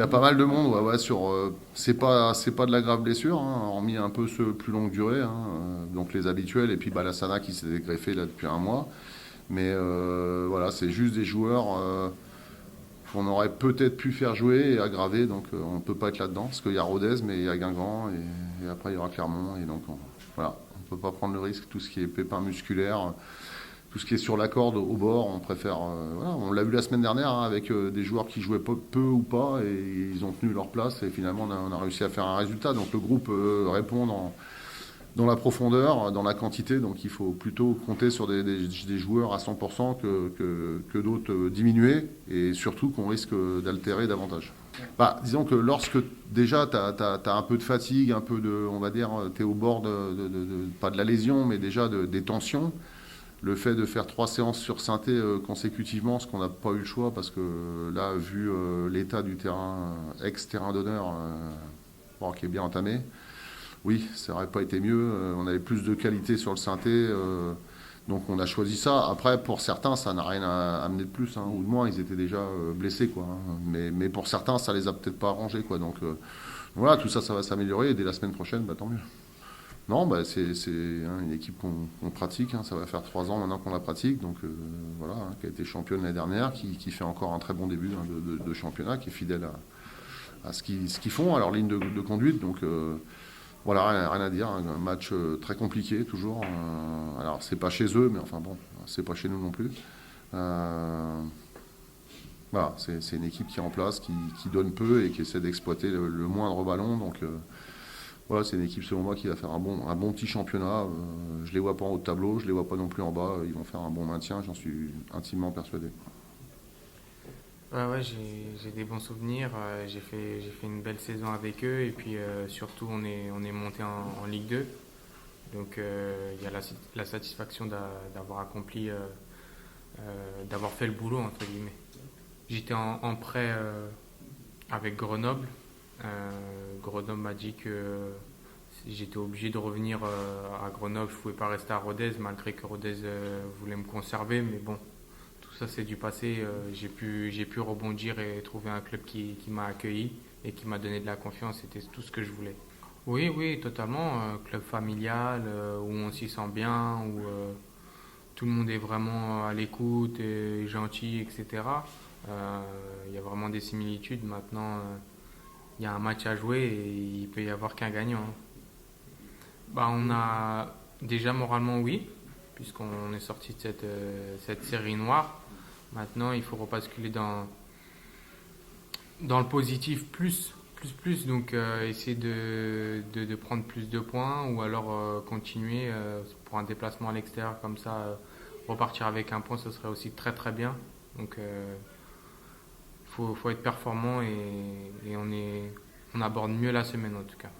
y a pas mal de monde, ouais, c'est pas de la grave blessure, hein, hormis un peu ceux plus longue durée, hein, donc les habituels, et puis Balassana qui s'est greffé là depuis un mois. Mais voilà, c'est juste des joueurs qu'on aurait peut-être pu faire jouer et aggraver, donc on ne peut pas être là-dedans, parce qu'il y a Rodez, mais il y a Guingamp, et après il y aura Clermont, et donc voilà, on ne peut pas prendre le risque, tout ce qui est pépin musculaire, tout ce qui est sur la corde au bord, on préfère. Voilà, on l'a vu la semaine dernière, hein, avec des joueurs qui jouaient peu ou pas, et ils ont tenu leur place, et finalement on a réussi à faire un résultat. Donc le groupe répond dans la profondeur, dans la quantité, donc il faut plutôt compter sur des joueurs à 100% que d'autres diminués, et surtout qu'on risque d'altérer davantage. Bah, disons que lorsque déjà tu as un peu de fatigue, un peu de, on va dire, tu es au bord pas de la lésion, mais déjà des tensions, le fait de faire 3 séances sur synthé consécutivement, ce qu'on n'a pas eu le choix, parce que là, vu l'état du terrain, ex-terrain d'honneur, bon, qui est bien entamé, oui, ça n'aurait pas été mieux. On avait plus de qualité sur le synthé, donc on a choisi ça. Après, pour certains, ça n'a rien à amener de plus, hein, ou de moins, ils étaient déjà blessés, quoi, hein. Mais pour certains, ça les a peut-être pas arrangés, quoi. Donc voilà, tout ça, ça va s'améliorer, et dès la semaine prochaine, bah, tant mieux. Non, bah, c'est hein, une équipe qu'on pratique, hein. Ça va faire 3 ans maintenant qu'on la pratique, donc voilà, hein, qui a été championne l'année dernière, qui fait encore un très bon début, hein, de championnat, qui est fidèle à ce qu'ils font, à leur ligne de conduite. Donc voilà, rien à dire, hein. Un match très compliqué toujours. Alors c'est pas chez eux, mais enfin bon, c'est pas chez nous non plus. Euh, voilà, c'est une équipe qui est en place, qui donne peu et qui essaie d'exploiter le moindre ballon. Donc voilà, c'est une équipe selon moi qui va faire un bon petit championnat. Je les vois pas en haut de tableau, je les vois pas non plus en bas. Ils vont faire un bon maintien, j'en suis intimement persuadé. Ouais, ouais, j'ai des bons souvenirs. J'ai fait une belle saison avec eux. Et puis surtout, on est monté en Ligue 2. Donc il y a la satisfaction d'avoir accompli, d'avoir fait le boulot, entre guillemets. J'étais en prêt avec Grenoble. Grenoble m'a dit que j'étais obligé de revenir à Grenoble. Je ne pouvais pas rester à Rodez, malgré que Rodez voulait me conserver. Mais bon, tout ça c'est du passé. J'ai pu rebondir et trouver un club qui m'a accueilli et qui m'a donné de la confiance. C'était tout ce que je voulais. Oui, oui, totalement. Club familial, où on s'y sent bien, où tout le monde est vraiment à l'écoute et gentil, etc. Il y a vraiment des similitudes. Maintenant, il y a un match à jouer et il peut y avoir qu'un gagnant, hein. Bah, on a déjà moralement oui, puisqu'on est sorti de cette série noire. Maintenant, il faut repasculer dans le positif plus. Donc, essayer de prendre plus de points ou alors continuer pour un déplacement à l'extérieur comme ça. Repartir avec un point, ce serait aussi très très bien. Donc, faut être performant et on aborde mieux la semaine en tout cas.